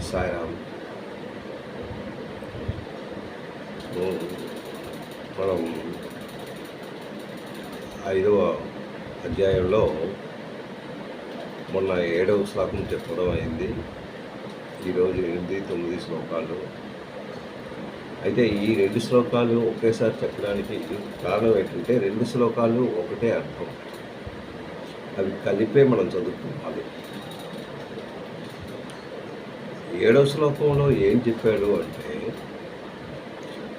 సాయిరామ్. మనం 5వ అధ్యాయంలో మొన్న 7వ శ్లోకం చెప్పడం అయింది. ఈరోజు 8, 9 శ్లోకాలు. అయితే ఈ 2 శ్లోకాలు ఒకేసారి చెప్పడానికి కారణం ఏంటంటే 2 శ్లోకాలు ఒకటే అర్థం. అవి కలిపే మనం చదువుకోవాలి. 7వ శ్లోకంలో ఏం చెప్పాడు అంటే,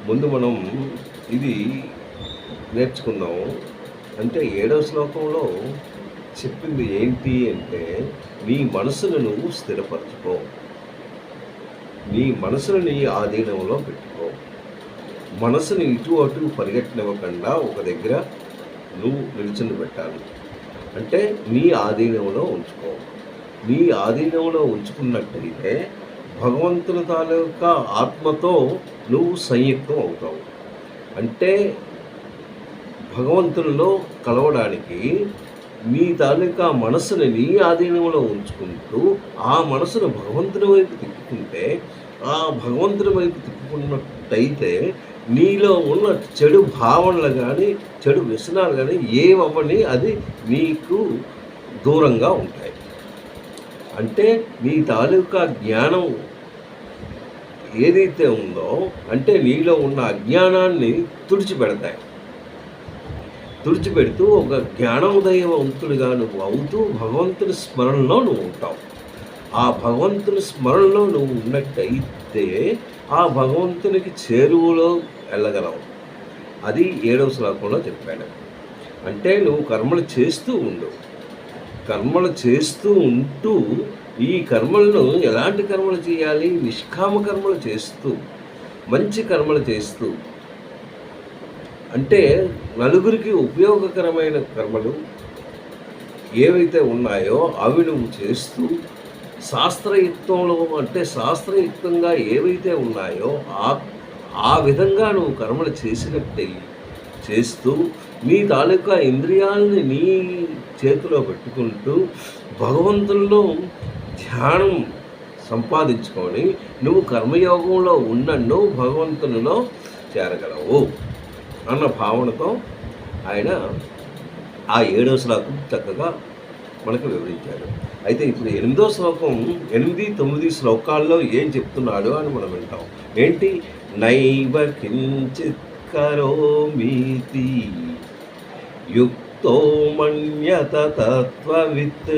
ముందు మనం ఇది నేర్చుకుందాం. అంటే 7వ శ్లోకంలో చెప్పింది ఏంటి అంటే, నీ మనసును నువ్వు స్థిరపరచుకో, నీ మనసును నీ ఆధీనంలో పెట్టుకో, మనసుని ఇటు అటు పరిగెట్టనివ్వకుండా ఒక దగ్గర నువ్వు నిల్చుని పెట్టాలి. అంటే నీ ఆధీనంలో ఉంచుకో. నీ ఆధీనంలో ఉంచుకున్నట్టయితే భగవంతుని తాలూకా ఆత్మతో నువ్వు సంయుక్తం అవుతావు. అంటే భగవంతునిలో కలవడానికి నీ తాలూకా మనసుని నీ ఆధీనంలో ఉంచుకుంటూ ఆ మనసును భగవంతుని వైపు తిప్పుకుంటే, ఆ భగవంతుని వైపు తిప్పుకున్నట్టయితే నీలో ఉన్న చెడు భావనలు కానీ చెడు వ్యసనాలు కానీ ఏమవ్వని అది నీకు దూరంగా ఉంటాయి. అంటే నీ తాలూకా జ్ఞానం ఏదైతే ఉందో, అంటే నీలో ఉన్న అజ్ఞానాన్ని తుడిచిపెడతాయి. తుడిచిపెడుతూ ఒక జ్ఞానోదయవంతుడిగా నువ్వు అవుతూ భగవంతుని స్మరణలో నువ్వు ఉంటావు. ఆ భగవంతుని స్మరణలో నువ్వు ఉన్నట్టయితే ఆ భగవంతునికి చేరువలో వెళ్ళగలవు. అది 7వ శ్లోకంలో చెప్పాడు. అంటే నువ్వు కర్మలు చేస్తూ ఉండు. కర్మలు చేస్తూ ఉంటూ ఈ కర్మలను ఎలాంటి కర్మలు చేయాలి? నిష్కామ కర్మలు చేస్తూ, మంచి కర్మలు చేస్తూ, అంటే నలుగురికి ఉపయోగకరమైన కర్మలు ఏవైతే ఉన్నాయో అవి నువ్వు చేస్తూ, శాస్త్రయుక్తంలో అంటే శాస్త్రయుక్తంగా ఏవైతే ఉన్నాయో ఆ విధంగా నువ్వు కర్మలు చేస్తూ నీ తాలూకా ఇంద్రియాలని నీ చేతిలో పెట్టుకుంటూ భగవంతుల్లో ధ్యానం సంపాదించుకొని నువ్వు కర్మయోగంలో ఉన్నన్ను భగవంతునిలో చేరగలవు అన్న భావనతో ఆయన ఆ 7వ శ్లోకం చక్కగా మనకు వివరించాడు. అయితే ఇప్పుడు 8వ శ్లోకం 8, 9 శ్లోకాల్లో ఏం చెప్తున్నాడు అని మనం వింటాం. ఏంటి? నైవ కించిత్ కరోమీతి యుక్తో మన్యత తత్వవిత్.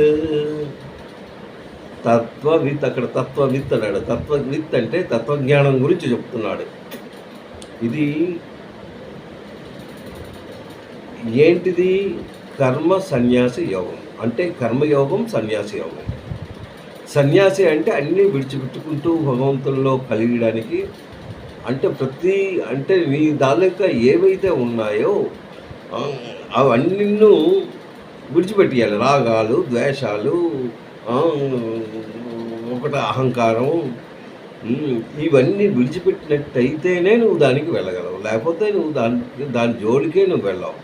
తత్వవిత్, అక్కడ తత్వవిత్ అన్నాడు. తత్వవిత్ అంటే తత్వజ్ఞానం గురించి చెప్తున్నాడు. ఇది ఏంటిది? కర్మ సన్యాసి యోగం. అంటే కర్మయోగం, సన్యాసి యోగం. సన్యాసి అంటే అన్నీ విడిచిపెట్టుకుంటూ భగవంతుల్లో కలిగడానికి, అంటే నీ దానిక ఏవైతే ఉన్నాయో అవన్నీ విడిచిపెట్టేయాలి. రాగాలు, ద్వేషాలు, ఒకటి అహంకారం, ఇవన్నీ విడిచిపెట్టినట్టయితేనే నువ్వు దానికి వెళ్ళగలవు. లేకపోతే నువ్వు దాని జోలికే నువ్వు వెళ్ళవు.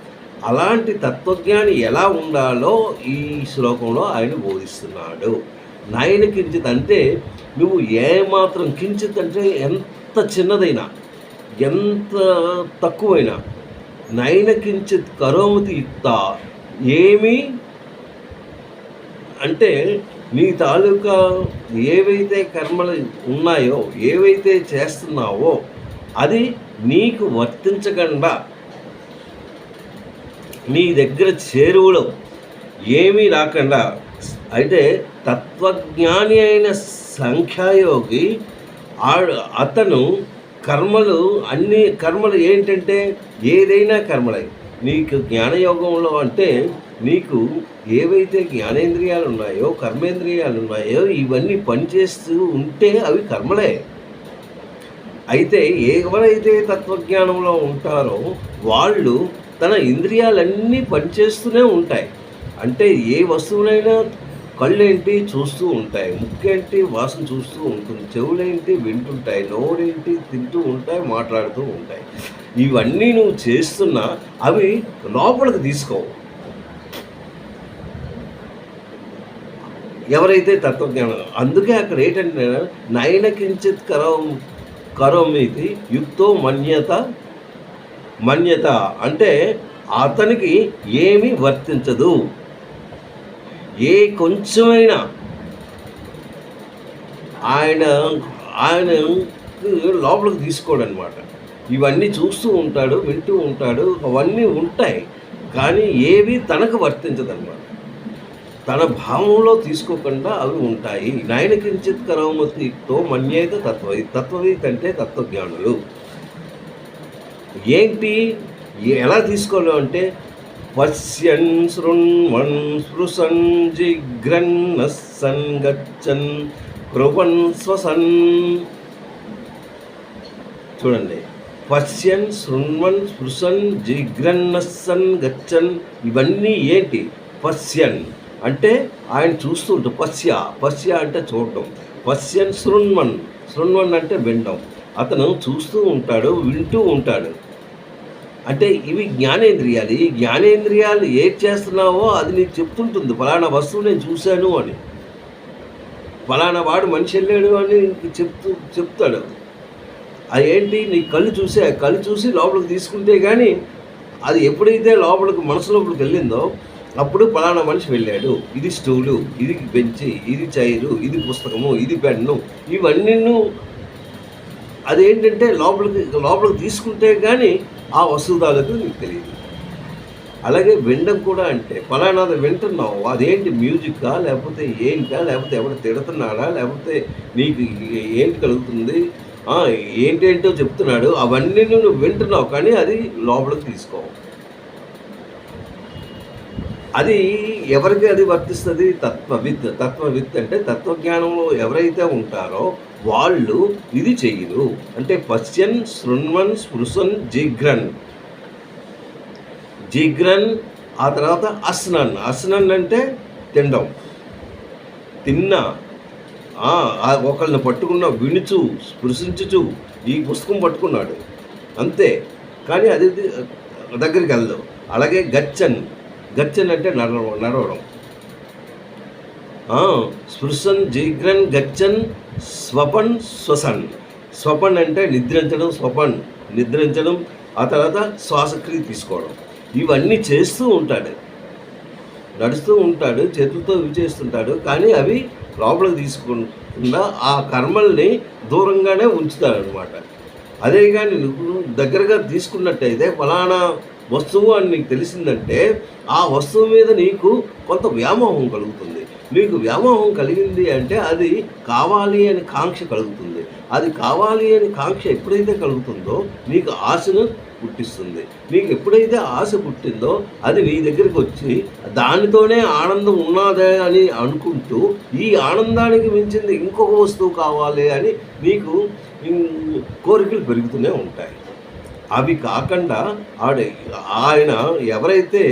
అలాంటి తత్వజ్ఞాని ఎలా ఉండాలో ఈ శ్లోకంలో ఆయన బోధిస్తున్నాడు. నయన కించిత్ అంటే నువ్వు ఏమాత్రం, కించిత్ అంటే ఎంత చిన్నదైనా, ఎంత తక్కువైనా, నయన కించిత్ కరోమతి యుక్త, ఏమి అంటే నీ తాలూకా ఏవైతే కర్మలు ఉన్నాయో, ఏవైతే చేస్తున్నావో అది నీకు వర్తించకుండా, నీ దగ్గర చేరువలో ఏమీ రాకుండా, అయితే తత్వజ్ఞాని అయిన సంఖ్యాయోగి అతను అన్ని కర్మలు ఏంటంటే ఏదైనా కర్మలై, నీకు జ్ఞానయోగంలో అంటే నీకు ఏవైతే జ్ఞానేంద్రియాలు ఉన్నాయో, కర్మేంద్రియాలు ఉన్నాయో, ఇవన్నీ పనిచేస్తూ ఉంటే అవి కర్మలే. అయితే ఎవరైతే తత్వజ్ఞానంలో ఉంటారో వాళ్ళు తన ఇంద్రియాలన్నీ పనిచేస్తూనే ఉంటాయి. అంటే ఏ వస్తువునైనా కళ్ళేంటి చూస్తూ ఉంటాయి, ముక్కేంటి వాసన చూస్తూ ఉంటుంది, చెవులేంటి వింటుంటాయి, నోరేంటి తింటూ ఉంటాయి, మాట్లాడుతూ ఉంటాయి. ఇవన్నీ నువ్వు చేస్తున్నా అవి లోపలికి తీసుకోవు. ఎవరైతే తత్వజ్ఞానం, అందుకే అక్కడ ఏంటంటే నయన కించిత్ కరోమితి యుక్తో మన్యత అంటే అతనికి ఏమీ వర్తించదు. ఏ కొంచెమైనా ఆయన ఆయన లోపలికి తీసుకోడనమాట. ఇవన్నీ చూస్తూ ఉంటాడు, వింటూ ఉంటాడు, అవన్నీ ఉంటాయి, కానీ ఏవి తనకు వర్తించదన్నమాట. తన భావంలో తీసుకోకుండా అవి ఉంటాయి. నయన కించిత్ కరోమతితో మన్యేత తత్వవేత్త అంటే తత్వజ్ఞానులు. ఏంటి, ఎలా తీసుకోవాలి అంటే పశ్యన్ శృణ్వన్ స్పృశన్ జిఘ్రన్ నస్సన్ గచ్చన్ కృపన్ శ్వసన్. చూడండి, పశ్యన్ శృణ్వన్ స్పృశన్ జిఘ్రన్ నస్సన్ గచ్చన్, ఇవన్నీ ఏంటి? పశ్యన్ అంటే ఆయన చూస్తూ ఉంటాడు. పశ్య అంటే చూడటం. పశ్యన్ శృణ్వన్ అంటే వినడం. అతను చూస్తూ ఉంటాడు, వింటూ ఉంటాడు. అంటే ఇవి జ్ఞానేంద్రియాలు. ఈ జ్ఞానేంద్రియాలు ఏది చేస్తున్నావో అది నీకు చెప్తుంటుంది, ఫలానా వస్తువు నేను చూశాను అని, ఫలానా వాడు మనిషి వెళ్ళాడు అని చెప్తాడు. అదేంటి, నీ కళ్ళు చూసి లోపలికి తీసుకుంటే కానీ అది ఎప్పుడైతే మనసు లోపలికి వెళ్ళిందో అప్పుడు ఫలానా మనిషి వెళ్ళాడు, ఇది స్టూలు, ఇది బెంచి, ఇది చైరు, ఇది పుస్తకము, ఇది పెన్ను, ఇవన్నీ అదేంటంటే లోపలికి తీసుకుంటే కానీ ఆ వస్తువుదాలకు నీకు తెలియదు. అలాగే వినడం కూడా అంటే ఫలానాది వింటున్నావు, అదేంటి మ్యూజిక్కా, లేకపోతే ఏంటా, లేకపోతే ఎవరు తిడుతున్నాడా, లేకపోతే నీకు ఏంటి కలుగుతుంది, ఏంటేంటో చెప్తున్నాడు, అవన్నీ నువ్వు వింటున్నావు, కానీ అది లోపలికి తీసుకోవు. అది ఎవరికి అది వర్తిస్తుంది? తత్వవిత్ అంటే తత్వజ్ఞానంలో ఎవరైతే ఉంటారో వాళ్ళు ఇది చెయ్యరు. అంటే పశ్యన్ శృణ్వన్ స్పృశన్ జిఘ్రన్ ఆ తర్వాత అస్నన్ అంటే తిన్నా ఒకళ్ళని పట్టుకున్న వినుచు స్పృశించుచు ఈ పుస్తకం పట్టుకున్నాడు అంతే, కానీ అది దగ్గరికి వెళ్దాం. అలాగే గచ్చన్ అంటే నడవడం. స్పృశన్ జిఘ్రన్ గచ్చన్ స్వపన్ అంటే నిద్రించడం, ఆ తర్వాత శ్వాసక్రియ తీసుకోవడం. ఇవన్నీ చేస్తూ ఉంటాడు, నడుస్తూ ఉంటాడు, చేతులతో ఇవి చేస్తుంటాడు, కానీ అవి లోపలికి తీసుకుండా ఆ కర్మల్ని దూరంగానే ఉంచుతాడు అనమాట. అదే కానీ నువ్వు దగ్గరగా తీసుకున్నట్టయితే ఫలానా వస్తువు అని నీకు తెలిసిందంటే ఆ వస్తువు మీద నీకు కొంత వ్యామోహం కలుగుతుంది. నీకు వ్యామోహం కలిగింది అంటే అది కావాలి అని కాంక్ష కలుగుతుంది. అది కావాలి అని కాంక్ష ఎప్పుడైతే కలుగుతుందో నీకు ఆశను పుట్టిస్తుంది. నీకు ఎప్పుడైతే ఆశ పుట్టిందో అది నీ దగ్గరికి వచ్చి దానితోనే ఆనందం ఉన్నదే అని అనుకుంటూ ఈ ఆనందానికి మించింది ఇంకొక వస్తువు కావాలి అని నీకు కోరికలు పెరుగుతూనే ఉంటాయి. అవి కాకుండా ఆయన ఎవరైతే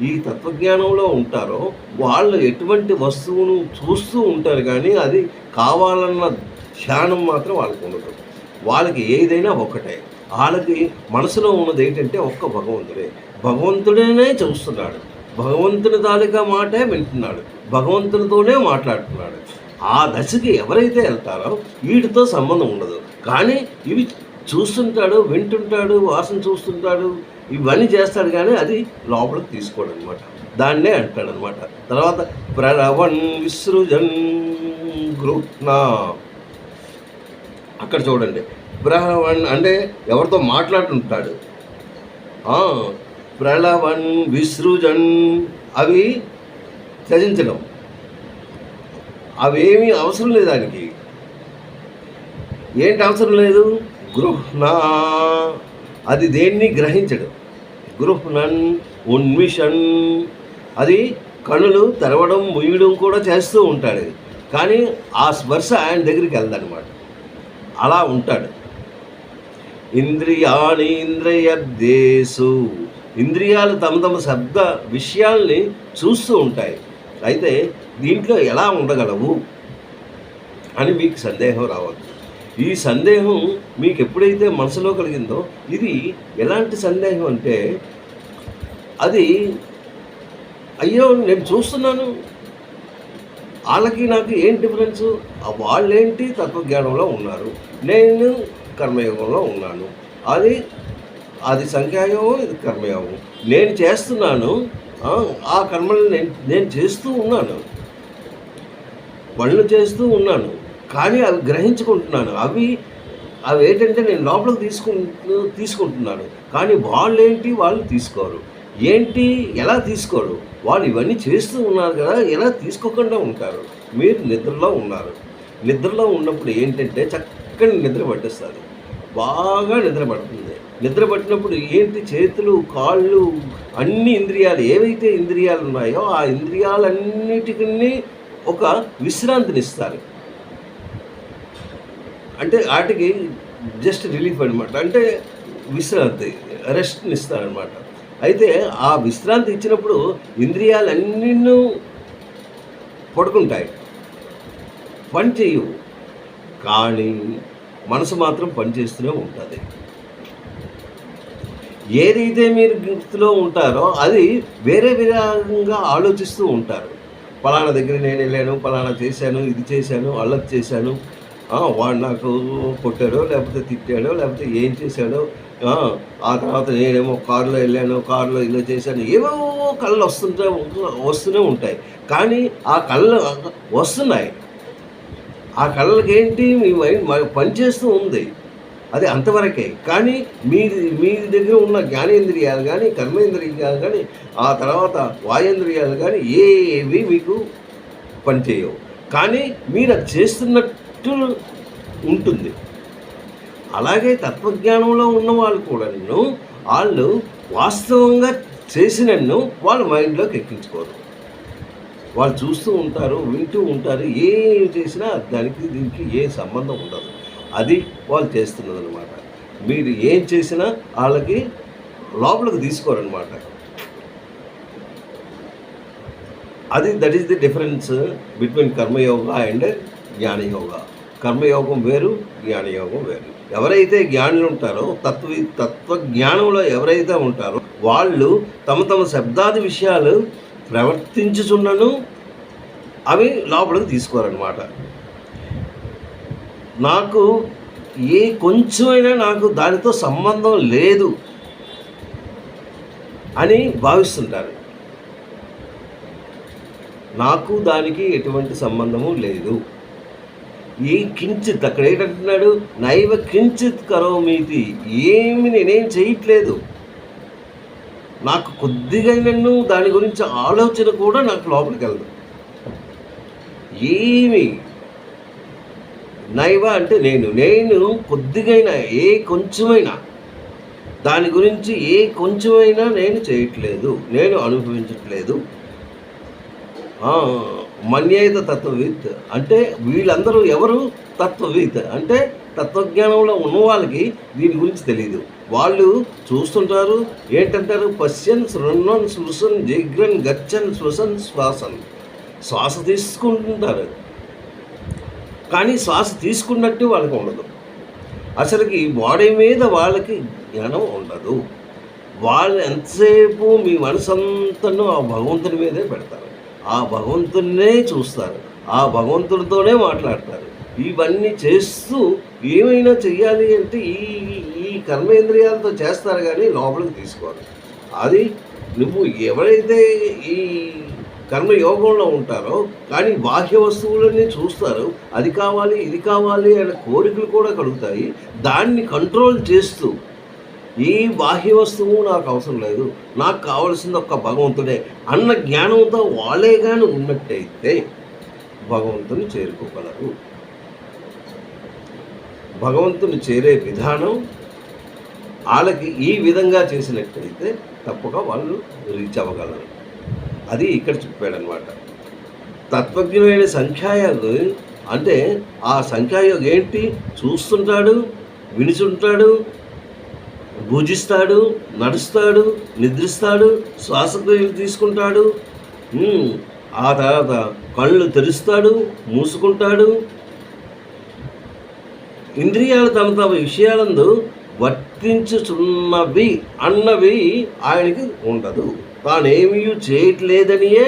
ఈ తత్వజ్ఞానంలో ఉంటారో వాళ్ళు ఎటువంటి వస్తువును చూస్తూ ఉంటారు, కానీ అది కావాలన్న ధ్యానం మాత్రం వాళ్ళకు ఉండదు. వాళ్ళకి ఏదైనా ఒకటే. వాళ్ళకి మనసులో ఉన్నది ఏంటంటే ఒక్క భగవంతుడనే చూస్తున్నాడు, భగవంతుని తాలూకా మాటే వింటున్నాడు, భగవంతునితోనే మాట్లాడుతున్నాడు. ఆ దశకి ఎవరైతే వెళ్తారో వీటితో సంబంధం ఉండదు. కానీ ఇవి చూస్తుంటాడు, వింటుంటాడు, వాసన చూస్తుంటాడు, ఇవన్నీ చేస్తాడు, కానీ అది లోపలికి తీసుకోడు అనమాట. దాన్నే అంటాడు అనమాట. తర్వాత ప్రణవన్ విసృజన్ గృహ్ణ, అక్కడ చూడండి, ప్రణవన్ అంటే ఎవరితో మాట్లాడుతుంటాడు. ప్రణవన్ విసృజన్ అవి త్యజించడం, అవేమీ అవసరం లేదు. దానికి ఏంటి అవసరం లేదు? గృహ్ణ, అది దేన్ని గ్రహించడు. గృహ్ణన్ ఉన్మిషన్, అది కనులు తెరవడం ముయ్యడం కూడా చేస్తూ ఉంటాడు, కానీ ఆ స్పర్శ ఆయన దగ్గరికి వెళ్దనమాట. అలా ఉంటాడు. ఇంద్రియాణీంద్రియదేశు, ఇంద్రియాలు తమ శబ్ద విషయాల్ని చూస్తూ ఉంటాయి. అయితే దీంట్లో ఎలా ఉండగలవు అని మీకు సందేహం రావచ్చు. ఈ సందేహం మీకు ఎప్పుడైతే మనసులో కలిగిందో ఇది ఎలాంటి సందేహం అంటే అది అయ్యో నేను చూస్తున్నాను, వాళ్ళకి నాకు ఏం డిఫరెన్సు? వాళ్ళేంటి తత్వజ్ఞానంలో ఉన్నారు, నేను కర్మయోగంలో ఉన్నాను. అది అది సంఖ్యాయోగం, ఇది కర్మయోగం. నేను చేస్తున్నాను, ఆ కర్మలు నేను చేస్తూ ఉన్నాను, పనులు చేస్తూ ఉన్నాను. కానీ అవి గ్రహించుకుంటున్నాను. అవి ఏంటంటే నేను లోపలికి తీసుకుంటున్నాను. కానీ వాళ్ళేంటి, వాళ్ళు తీసుకోరు. ఏంటి, ఎలా తీసుకోరు? వాళ్ళు ఇవన్నీ చేస్తూ ఉన్నారు కదా, ఎలా తీసుకోకుండా ఉంటారు? మీరు నిద్రలో ఉన్నారు. నిద్రలో ఉన్నప్పుడు ఏంటంటే చక్కని నిద్ర పట్టేస్తారు, బాగా నిద్ర పడుతుంది. నిద్ర పట్టినప్పుడు ఏంటి, చేతులు, కాళ్ళు, అన్ని ఇంద్రియాలు, ఏవైతే ఇంద్రియాలు ఉన్నాయో ఆ ఇంద్రియాలన్నిటికీ ఒక విశ్రాంతినిస్తారు. అంటే వాటికి జస్ట్ రిలీఫ్ అనమాట. అంటే విశ్రాంతి, రెస్ట్ని ఇస్తారనమాట. అయితే ఆ విశ్రాంతి ఇచ్చినప్పుడు ఇంద్రియాలన్నీ పడుకుంటాయి, పని చేయవు. కానీ మనసు మాత్రం పనిచేస్తూనే ఉంటుంది. ఏదైతే మీరు గుర్తులో ఉంటారో అది వేరే విధంగా ఆలోచిస్తూ ఉంటారు. పలానా దగ్గర నేను వెళ్ళాను, పలానా చేశాను, ఇది చేశాను, అల్లరి చేశాను, వాడు నాకు కొట్టాడో లేకపోతే తిట్టాడో లేకపోతే ఏం చేశాడో, ఆ తర్వాత నేనేమో కారులో వెళ్ళాను, కారులో ఇలా చేశాను, ఏవో కళ్ళు వస్తూనే ఉంటాయి. కానీ ఆ కళ్ళు వస్తున్నాయి, ఆ కళ్ళకి ఏంటి, మీ మైండ్ పనిచేస్తూ ఉంది, అది అంతవరకే. కానీ మీ దగ్గర ఉన్న జ్ఞానేంద్రియాలు కానీ, కర్మేంద్రియాలు కానీ, ఆ తర్వాత వాయేంద్రియాలు కానీ ఏవి మీకు పనిచేయవు. కానీ మీరు అది చేస్తున్నట్టు ఉంటుంది. అలాగే తత్వజ్ఞానంలో ఉన్న వాళ్ళు కూడా వాళ్ళు వాస్తవంగా చేసినన్ను వాళ్ళ మైండ్లోకి ఎక్కించుకోరు. వాళ్ళు చూస్తూ ఉంటారు, వింటూ ఉంటారు, ఏం చేసినా దానికి దీనికి ఏ సంబంధం ఉండదు. అది వాళ్ళు చేస్తున్నదనమాట. మీరు ఏం చేసినా వాళ్ళకి లోపలికి తీసుకోరనమాట. That is the difference between karmayoga and jnanayoga. కర్మయోగం వేరు, జ్ఞానయోగం వేరు. ఎవరైతే జ్ఞానులు ఉంటారో, తత్వజ్ఞానంలో ఎవరైతే ఉంటారో వాళ్ళు తమ శబ్దాది విషయాలు ప్రవర్తించుచున్నను అవి లోపలికి తీసుకోరనమాట. నాకు కొంచెమైనా నాకు దానితో సంబంధం లేదు అని భావిస్తుంటారు. నాకు దానికి ఎటువంటి సంబంధము లేదు. కించిత్, అక్కడ ఏంటంటున్నాడు, నైవ కించిత్ కరోమీతి, ఏమి నేనేం చేయట్లేదు, నాకు కొద్దిగా నన్ను దాని గురించి ఆలోచన కూడా నాకు లోపలికి వెళ్ళదు. ఏమి నైవ అంటే నేను కొద్దిగైనా, కొంచెమైనా దాని గురించి కొంచెమైనా నేను చేయట్లేదు, నేను అనుభవించట్లేదు. మన్యేత తత్వవిత్ అంటే వీళ్ళందరూ ఎవరు? తత్వవిత్ అంటే తత్వజ్ఞానంలో ఉన్న వాళ్ళకి దీని గురించి తెలియదు. వాళ్ళు చూస్తుంటారు, ఏంటంటారు, పశ్యన్ శృణ్వన్ స్పృశన్ జిగ్రన్ గచ్చన్ శ్వసన్ శ్వాసన్, శ్వాస తీసుకుంటుంటారు కానీ శ్వాస తీసుకున్నట్టు వాళ్ళకి ఉండదు. అసలుకి బాడీ మీద వాళ్ళకి జ్ఞానం ఉండదు. వాళ్ళు ఎంతసేపు మీ మనసంతను ఆ భగవంతుని మీదే పెడతారు, ఆ భగవంతున్నే చూస్తారు, ఆ భగవంతుడితోనే మాట్లాడతారు. ఇవన్నీ చేస్తూ ఏమైనా చెయ్యాలి అంటే ఈ కర్మేంద్రియాలతో చేస్తారు కానీ లోపలికి తీసుకోరు. అది నువ్వు ఎవరైతే ఈ కర్మయోగంలో ఉంటారో కానీ బాహ్య వస్తువులన్నీ చూస్తారు, అది కావాలి ఇది కావాలి అనే కోరికలు కూడా కలుగుతాయి. దాన్ని కంట్రోల్ చేస్తూ ఈ బాహ్య వస్తువు నాకు అవసరం లేదు, నాకు కావాల్సింది ఒక్క భగవంతుడే అన్న జ్ఞానంతో వాళ్ళే కానీ ఉన్నట్టయితే భగవంతుని చేరుకోగలరు. భగవంతుని చేరే విధానం వాళ్ళకి ఈ విధంగా చేసినట్టయితే తప్పక వాళ్ళు రీచ్ అవ్వగలరు. అది ఇక్కడ చెప్పాడనమాట. తత్వజ్ఞుడైన సంఖ్యాయోగి అంటే ఆ సంఖ్యాయోగి ఏంటి? చూస్తుంటాడు, వినుచుంటాడు, భుజిస్తాడు, నడుస్తాడు, నిద్రిస్తాడు, శ్వాసక్రియలు తీసుకుంటాడు, ఆ తర్వాత కళ్ళు తెరుస్తాడు, మూసుకుంటాడు. ఇంద్రియాలు తమ విషయాలందు వర్తించుచున్నవి అన్నవి ఆయనకి ఉండదు. తానేమీ చేయట్లేదనియే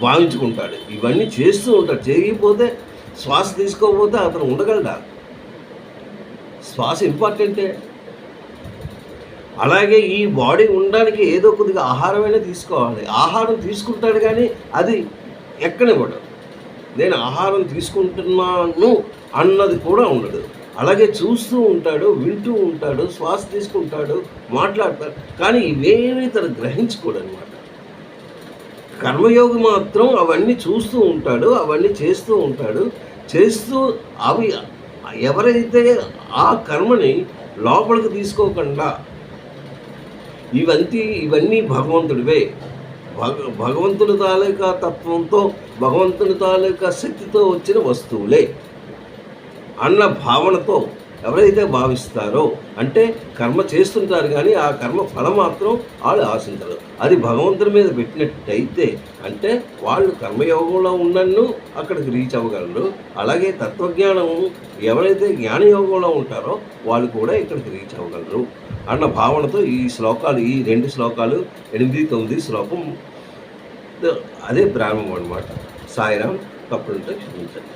భావించుకుంటాడు. ఇవన్నీ చేస్తూ ఉంటాడు. చేయకపోతే శ్వాస తీసుకోకపోతే అతను ఉండగలడా? శ్వాస ఇంపార్టెంటే. అలాగే ఈ బాడీ ఉండడానికి ఏదో కొద్దిగా ఆహారమైనా తీసుకోవాలి. ఆహారం తీసుకుంటాడు కానీ అది ఎక్కనివ్వడు. నేను ఆహారం తీసుకుంటున్నాను అన్నది కూడా ఉండదు. అలాగే చూస్తూ ఉంటాడు, వింటూ ఉంటాడు, శ్వాస తీసుకుంటాడు, మాట్లాడతాడు. కానీ ఇవేమీ తను గ్రహించుకోడనమాట. కర్మయోగి మాత్రం అవన్నీ చూస్తూ ఉంటాడు, అవన్నీ చేస్తూ ఉంటాడు. చేస్తూ అవి ఎవరైతే ఆ కర్మని లోపలికి తీసుకోకుండా ఇవన్నీ భగవంతుడివే, భగవంతుని తాలూకా తత్వంతో, భగవంతుని తాలూకా శక్తితో వచ్చిన వస్తువులే అన్న భావనతో ఎవరైతే భావిస్తారో, అంటే కర్మ చేస్తుంటారు కానీ ఆ కర్మ ఫలం మాత్రం వాళ్ళు ఆశించరు. అది భగవంతుని మీద పెట్టినట్టయితే అంటే వాళ్ళు కర్మయోగంలో ఉన్నన్ను అక్కడికి రీచ్ అవ్వగలరు. అలాగే తత్వజ్ఞానం ఎవరైతే జ్ఞానయోగంలో ఉంటారో వాళ్ళు కూడా ఇక్కడికి రీచ్ అవ్వగలరు అన్న భావనతో ఈ శ్లోకాలు, ఈ 2 శ్లోకాలు 8, 9 శ్లోకం అదే ప్రారంభం అన్నమాట. సాయిరాం. తప్పులుంటే క్షమించండి.